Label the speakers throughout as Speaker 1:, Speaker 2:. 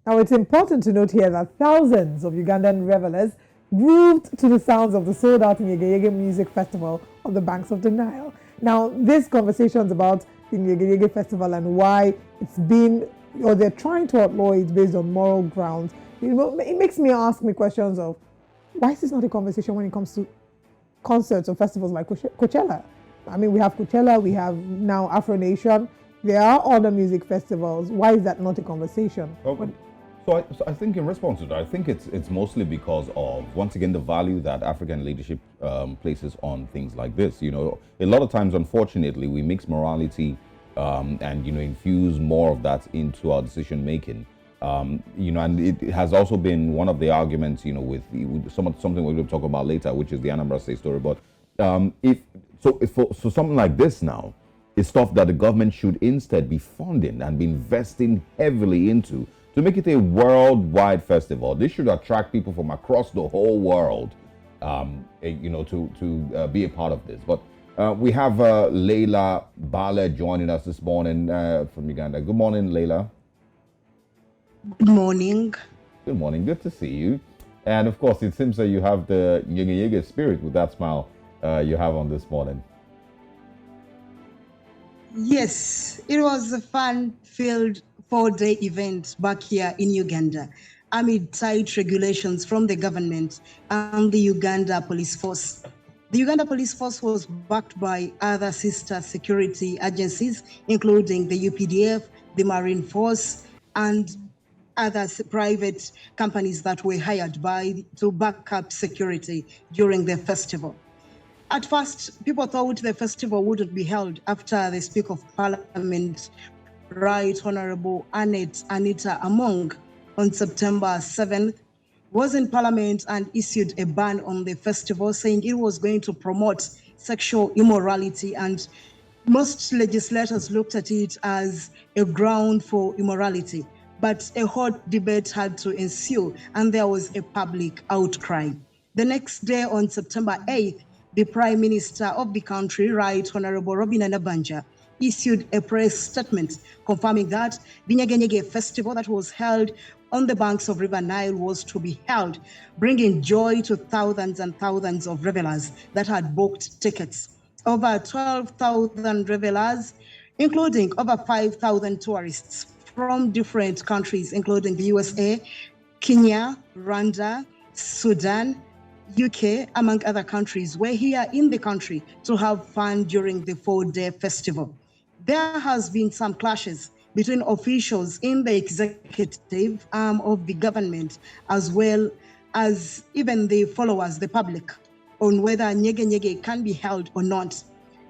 Speaker 1: Now, it's important to note here that thousands of Ugandan revelers grooved to the sounds of the sold-out Nyege Nyege music festival on the banks of the Nile. Now, this conversation is about the Nyege Nyege festival and why it's been, or they're trying to outlaw it based on moral grounds. It makes me ask me questions of, why is this not a conversation when it comes to concerts or festivals like Coachella? I mean, we have Coachella, we have now Afro Nation. There are other music festivals. Why is that not a conversation?
Speaker 2: So I think in response to that, I think it's mostly because of, once again, the value that African leadership places on things like this. You know, a lot of times, unfortunately, we mix morality and, you know, infuse more of that into our decision making. You know, and it has also been one of the arguments, you know, with something we're going to talk about later, which is the Anambra State story. But if something like this now is stuff that the government should instead be funding and be investing heavily into, to make it a worldwide festival. This should attract people from across the whole world, you know, to be a part of this. But we have Leilah Bbaale joining us this morning from Uganda. Good morning, Leilah.
Speaker 3: Good morning.
Speaker 2: Good morning. Good to see you. And of course, it seems that you have the Nyege Nyege spirit with that smile you have on this morning.
Speaker 3: Yes, it was a fun-filled 4-day event back here in Uganda amid tight regulations from the government and the Uganda Police Force. The Uganda Police Force was backed by other sister security agencies, including the UPDF, the Marine Force, and other private companies that were hired by to back up security during the festival. At first, people thought the festival wouldn't be held after the Speaker of Parliament, Right Honorable Anita Among, on September 7th, was in Parliament and issued a ban on the festival, saying it was going to promote sexual immorality, and most legislators looked at it as a ground for immorality. But a hot debate had to ensue, and there was a public outcry. The next day, on September 8th, the Prime Minister of the country, Right Honorable Robin Nabanja, issued a press statement confirming that the Nyege Nyege festival that was held on the banks of River Nile was to be held, bringing joy to thousands and thousands of revelers that had booked tickets. Over 12,000 revelers, including over 5,000 tourists from different countries, including the USA, Kenya, Rwanda, Sudan, UK, among other countries, were here in the country to have fun during the 4-day festival. There has been some clashes between officials in the executive arm of the government, as well as even the followers, the public, on whether Nyege Nyege can be held or not.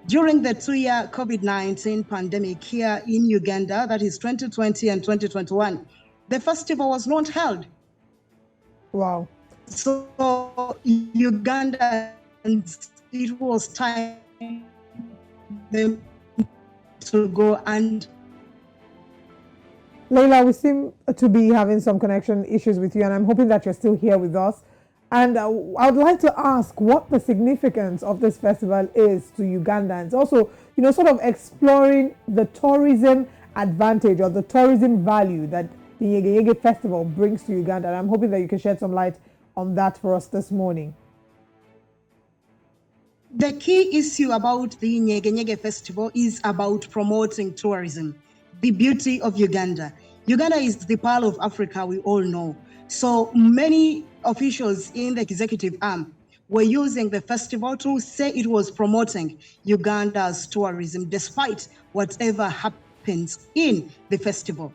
Speaker 3: During the 2-year COVID-19 pandemic here in Uganda, that is 2020 and 2021, the festival was not held.
Speaker 1: Wow.
Speaker 3: So Uganda, it was time them to go. And
Speaker 1: Leilah, we seem to be having some connection issues with you, and I'm hoping that you're still here with us. And I would like to ask what the significance of this festival is to Ugandans. Also, you know, sort of exploring the tourism advantage or the tourism value that the Nyege Nyege festival brings to Uganda. And I'm hoping that you can shed some light on that for us this morning.
Speaker 3: The key issue about the Nyege Nyege festival is about promoting tourism, the beauty of Uganda. Uganda is the Pearl of Africa, we all know. So many officials in the executive arm were using the festival to say it was promoting Uganda's tourism, despite whatever happens in the festival.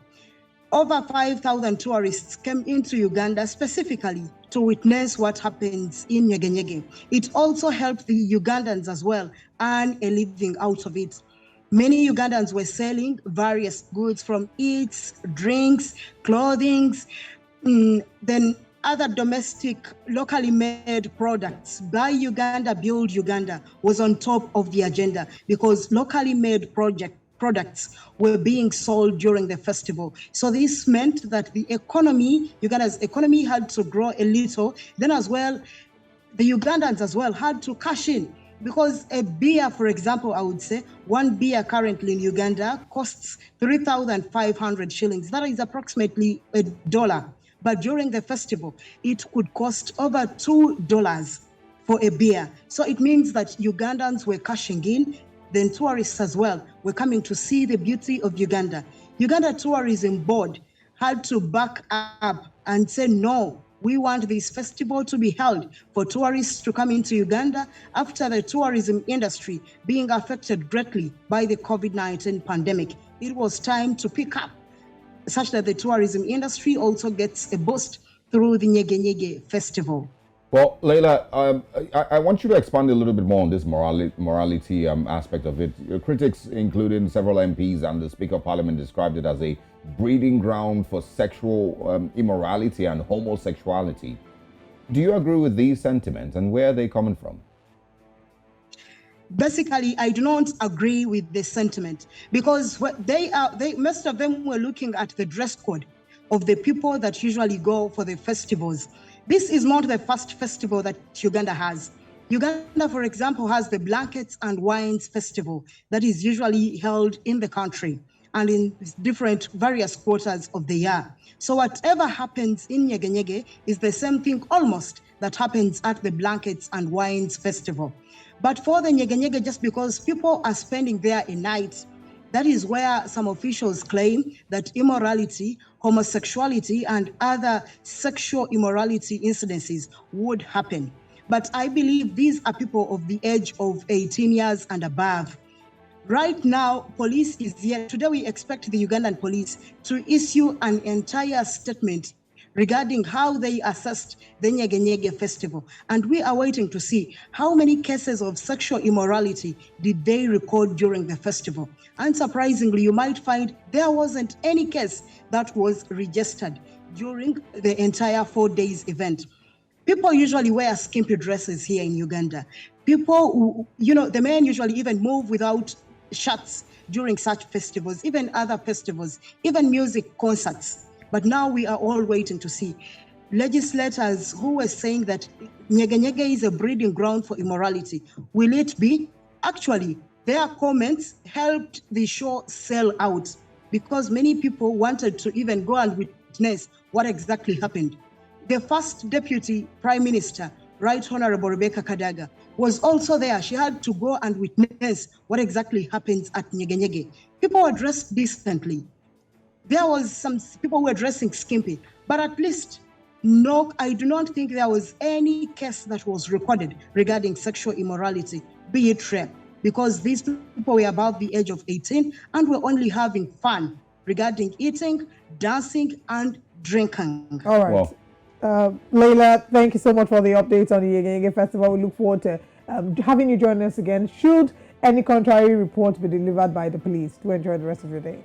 Speaker 3: Over 5,000 tourists came into Uganda specifically to witness what happens in Nyege Nyege. It also helped the Ugandans as well earn a living out of it. Many Ugandans were selling various goods from eats, drinks, clothing, then other domestic, locally made products. Buy Uganda, Build Uganda was on top of the agenda because locally made products were being sold during the festival. So this meant that the economy, Uganda's economy, had to grow a little. Then as well, the Ugandans as well had to cash in Because a beer, for example, I would say one beer currently in Uganda costs 3,500 shillings. That is approximately $1. But during the festival, it could cost over $2 for a beer. So it means that Ugandans were cashing in, then tourists as well were coming to see the beauty of Uganda. Uganda Tourism Board had to back up and say, no, we want this festival to be held for tourists to come into Uganda after the tourism industry being affected greatly by the COVID-19 pandemic. It was time to pick up such that the tourism industry also gets a boost through the Nyege Nyege festival.
Speaker 2: Well, Leilah, I want you to expand a little bit more on this morality aspect of it. Your critics, including several MPs and the Speaker of Parliament, described it as a breeding ground for sexual immorality and homosexuality. Do you agree with these sentiments, and where are they coming from?
Speaker 3: Basically, I do not agree with the sentiment, because most of them were looking at the dress code of the people that usually go for the festivals. This is not the first festival that Uganda has. Uganda, for example, has the Blankets and Wines Festival that is usually held in the country and in different various quarters of the year. So whatever happens in Nyege Nyege is the same thing almost that happens at the Blankets and Wines Festival. But for the Nyege Nyege, just because people are spending there a night, that is where some officials claim that immorality, homosexuality, and other sexual immorality incidences would happen. But I believe these are people of the age of 18 years and above. Right now, police is here. Today, we expect the Ugandan police to issue an entire statement regarding how they assessed the Nyege Nyege festival. And we are waiting to see how many cases of sexual immorality did they record during the festival. Unsurprisingly, you might find there wasn't any case that was registered during the entire 4 days event. People usually wear skimpy dresses here in Uganda. People, the men usually even move without shirts during such festivals, even other festivals, even music concerts. But now we are all waiting to see legislators who were saying that Nyege Nyege is a breeding ground for immorality. Will it be? Actually, their comments helped the show sell out because many people wanted to even go and witness what exactly happened. The first deputy prime minister, Right Honorable Rebecca Kadaga, was also there. She had to go and witness what exactly happens at Nyege Nyege. People were dressed decently. There was some people who were dressing skimpy, but at least no, I do not think there was any case that was recorded regarding sexual immorality, be it rape, because these people were above the age of 18 and were only having fun regarding eating, dancing, and drinking.
Speaker 1: All right. Well, Leilah, thank you so much for the updates on the Nyege Nyege Festival. We look forward to having you join us again. Should any contrary report be delivered by the police, to enjoy the rest of your day.